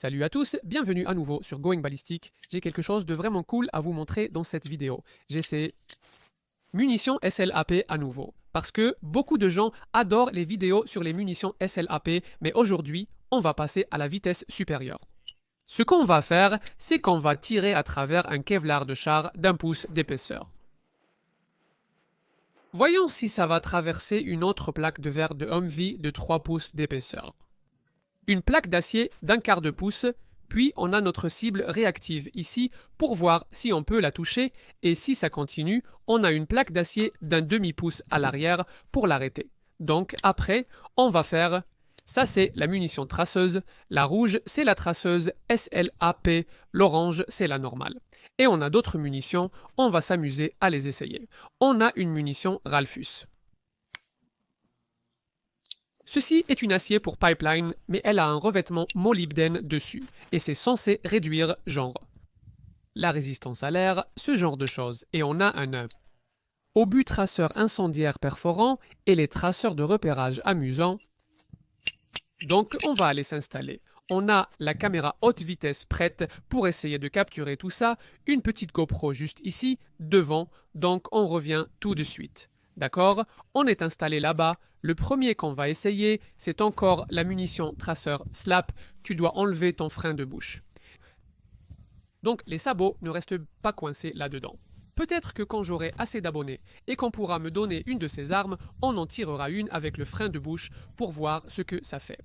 Salut à tous, bienvenue à nouveau sur Going Ballistic. J'ai quelque chose de vraiment cool à vous montrer dans cette vidéo. J'ai ces munitions SLAP à nouveau. Parce que beaucoup de gens adorent les vidéos sur les munitions SLAP, mais aujourd'hui, on va passer à la vitesse supérieure. Ce qu'on va faire, c'est qu'on va tirer à travers un Kevlar de char d'1 pouce d'épaisseur. Voyons si ça va traverser une autre plaque de verre de Humvee de 3 pouces d'épaisseur. Une plaque d'acier d'1/4 de pouce, puis on a notre cible réactive ici pour voir si on peut la toucher, et si ça continue, on a une plaque d'acier d'1/2 pouce à l'arrière pour l'arrêter. Donc après, on va faire, ça c'est la munition traceuse, la rouge c'est la traceuse SLAP, l'orange c'est la normale. Et on a d'autres munitions, on va s'amuser à les essayer. On a une munition Ralphus. Ceci est une acier pour pipeline, mais elle a un revêtement molybdène dessus, et c'est censé réduire genre la résistance à l'air, ce genre de choses. Et on a un obus traceur incendiaire perforant et les traceurs de repérage amusants. Donc on va aller s'installer. On a la caméra haute vitesse prête pour essayer de capturer tout ça, une petite GoPro juste ici, devant, donc on revient tout de suite. D'accord? On est installé là-bas. Le premier qu'on va essayer, c'est encore la munition traceur SLAP. Tu dois enlever ton frein de bouche. Donc les sabots ne restent pas coincés là-dedans. Peut-être que quand j'aurai assez d'abonnés et qu'on pourra me donner une de ces armes, on en tirera une avec le frein de bouche pour voir ce que ça fait.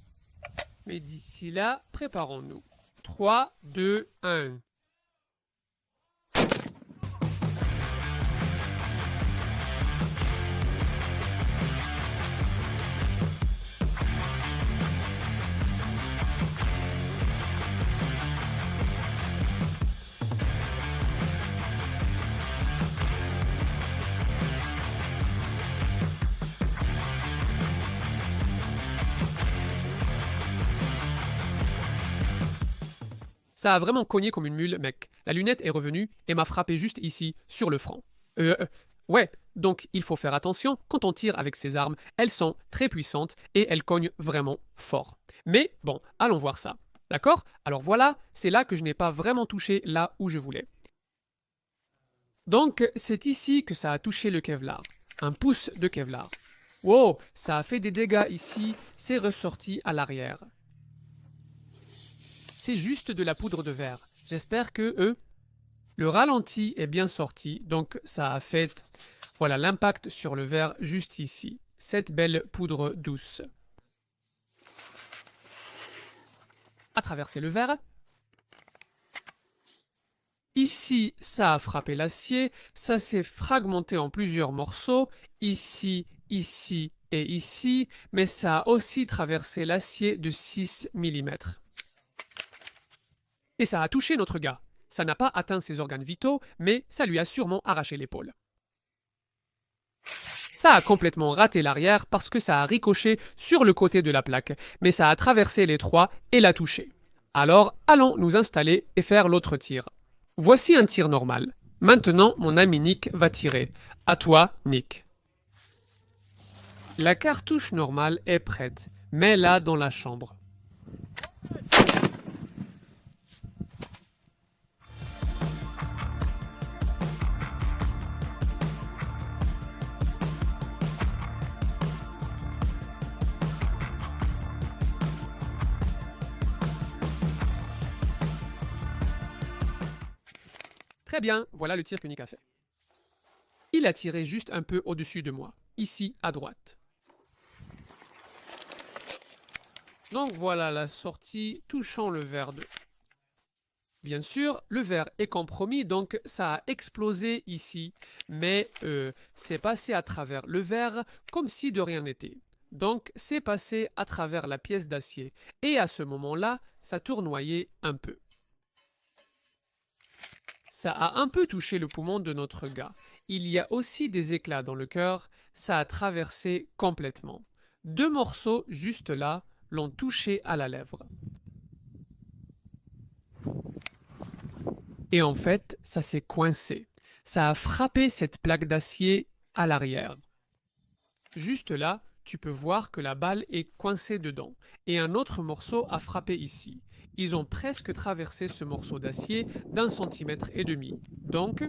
Mais d'ici là, préparons-nous. 3, 2, 1. Ça a vraiment cogné comme une mule, mec. La lunette est revenue et m'a frappé juste ici, sur le front. Ouais, donc il faut faire attention, quand on tire avec ces armes, elles sont très puissantes et elles cognent vraiment fort. Mais bon, allons voir ça. D'accord? Alors voilà, c'est là que je n'ai pas vraiment touché là où je voulais. Donc c'est ici que ça a touché le Kevlar. 1 pouce de Kevlar. Wow, ça a fait des dégâts ici, c'est ressorti à l'arrière. C'est juste de la poudre de verre. J'espère que le ralenti est bien sorti, donc ça a fait voilà l'impact sur le verre juste ici. Cette belle poudre douce a traversé le verre. Ici, ça a frappé l'acier, ça s'est fragmenté en plusieurs morceaux, ici, ici et ici, mais ça a aussi traversé l'acier de 6 mm. Et ça a touché notre gars. Ça n'a pas atteint ses organes vitaux, mais ça lui a sûrement arraché l'épaule. Ça a complètement raté l'arrière parce que ça a ricoché sur le côté de la plaque, mais ça a traversé les trois et l'a touché. Alors, allons nous installer et faire l'autre tir. Voici un tir normal. Maintenant, mon ami Nick va tirer. À toi, Nick. La cartouche normale est prête. Mets-la dans la chambre. Très bien, voilà le tir que Nick a fait. Il a tiré juste un peu au-dessus de moi, ici à droite. Donc voilà la sortie touchant le verre de... Bien sûr, le verre est compromis, donc ça a explosé ici, mais c'est passé à travers le verre comme si de rien n'était. Donc c'est passé à travers la pièce d'acier, et à ce moment-là, ça tournoyait un peu. Ça a un peu touché le poumon de notre gars. Il y a aussi des éclats dans le cœur, ça a traversé complètement. 2 morceaux juste là l'ont touché à la lèvre. Et en fait, ça s'est coincé. Ça a frappé cette plaque d'acier à l'arrière. Juste là, tu peux voir que la balle est coincée dedans et un autre morceau a frappé ici. Ils ont presque traversé ce morceau d'acier d'1,5 cm. Donc,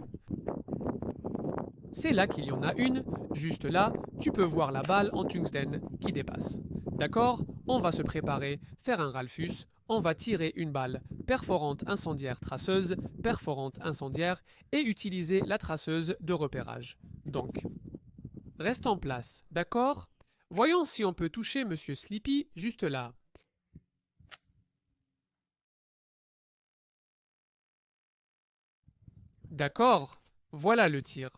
c'est là qu'il y en a une, juste là, tu peux voir la balle en tungstène qui dépasse. D'accord? On va se préparer, faire un Ralphus, on va tirer une balle perforante incendiaire traceuse, perforante incendiaire et utiliser la traceuse de repérage. Donc, reste en place, d'accord? Voyons si on peut toucher Monsieur Sleepy juste là. D'accord, voilà le tir.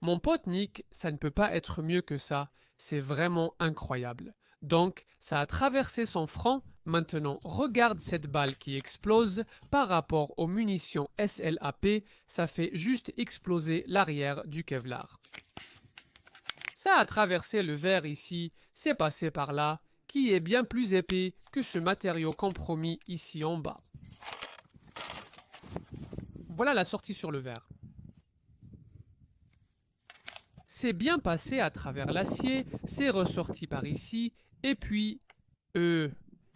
Mon pote Nick, ça ne peut pas être mieux que ça, c'est vraiment incroyable. Donc, ça a traversé son front, maintenant regarde cette balle qui explose, par rapport aux munitions SLAP, ça fait juste exploser l'arrière du Kevlar. Ça a traversé le verre ici, c'est passé par là, qui est bien plus épais que ce matériau compromis ici en bas. Voilà la sortie sur le verre. C'est bien passé à travers l'acier, c'est ressorti par ici, et puis...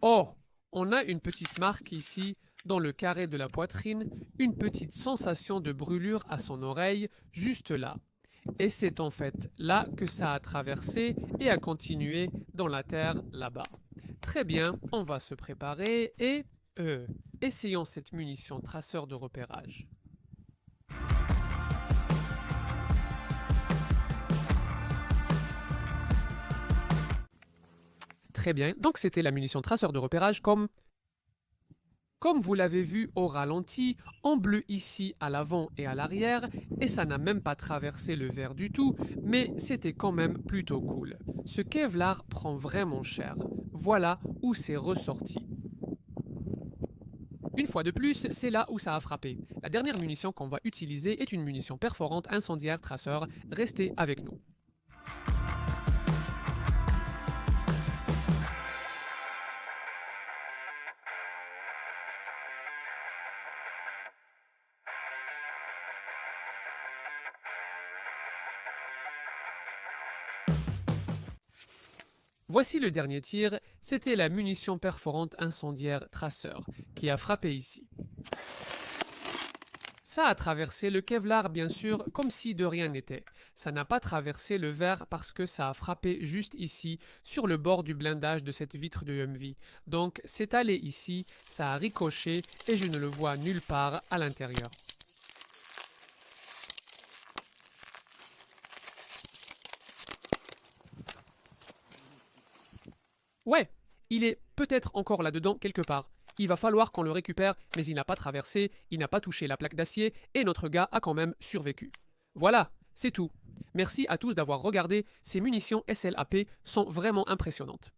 Oh, on a une petite marque ici, dans le carré de la poitrine, une petite sensation de brûlure à son oreille, juste là. Et c'est en fait là que ça a traversé et a continué dans la terre là-bas. Très bien, on va se préparer et... essayons cette munition traceur de repérage. Très bien, donc c'était la munition traceur de repérage comme vous l'avez vu au ralenti, en bleu ici à l'avant et à l'arrière, et ça n'a même pas traversé le verre du tout, mais c'était quand même plutôt cool. Ce Kevlar prend vraiment cher. Voilà où c'est ressorti. Une fois de plus, c'est là où ça a frappé. La dernière munition qu'on va utiliser est une munition perforante incendiaire traceur. Restez avec nous. Voici le dernier tir, c'était la munition perforante incendiaire traceur qui a frappé ici. Ça a traversé le Kevlar bien sûr comme si de rien n'était. Ça n'a pas traversé le verre parce que ça a frappé juste ici sur le bord du blindage de cette vitre de Humvee. Donc c'est allé ici, ça a ricoché et je ne le vois nulle part à l'intérieur. Ouais, il est peut-être encore là-dedans quelque part. Il va falloir qu'on le récupère, mais il n'a pas traversé, il n'a pas touché la plaque d'acier, et notre gars a quand même survécu. Voilà, c'est tout. Merci à tous d'avoir regardé, ces munitions SLAP sont vraiment impressionnantes.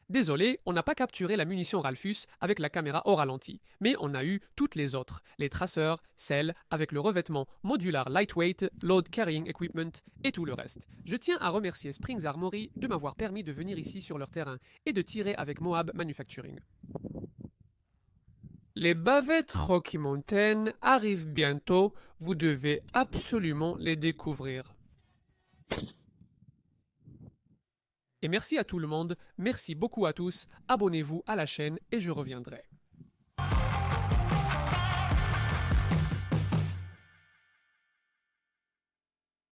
Désolé, on n'a pas capturé la munition Ralphus avec la caméra au ralenti, mais on a eu toutes les autres, les traceurs, celles avec le revêtement modular lightweight, load carrying equipment et tout le reste. Je tiens à remercier Springs Armory de m'avoir permis de venir ici sur leur terrain et de tirer avec Moab Manufacturing. Les bavettes Rocky Mountain arrivent bientôt, vous devez absolument les découvrir. Et merci à tout le monde, merci beaucoup à tous, abonnez-vous à la chaîne et je reviendrai.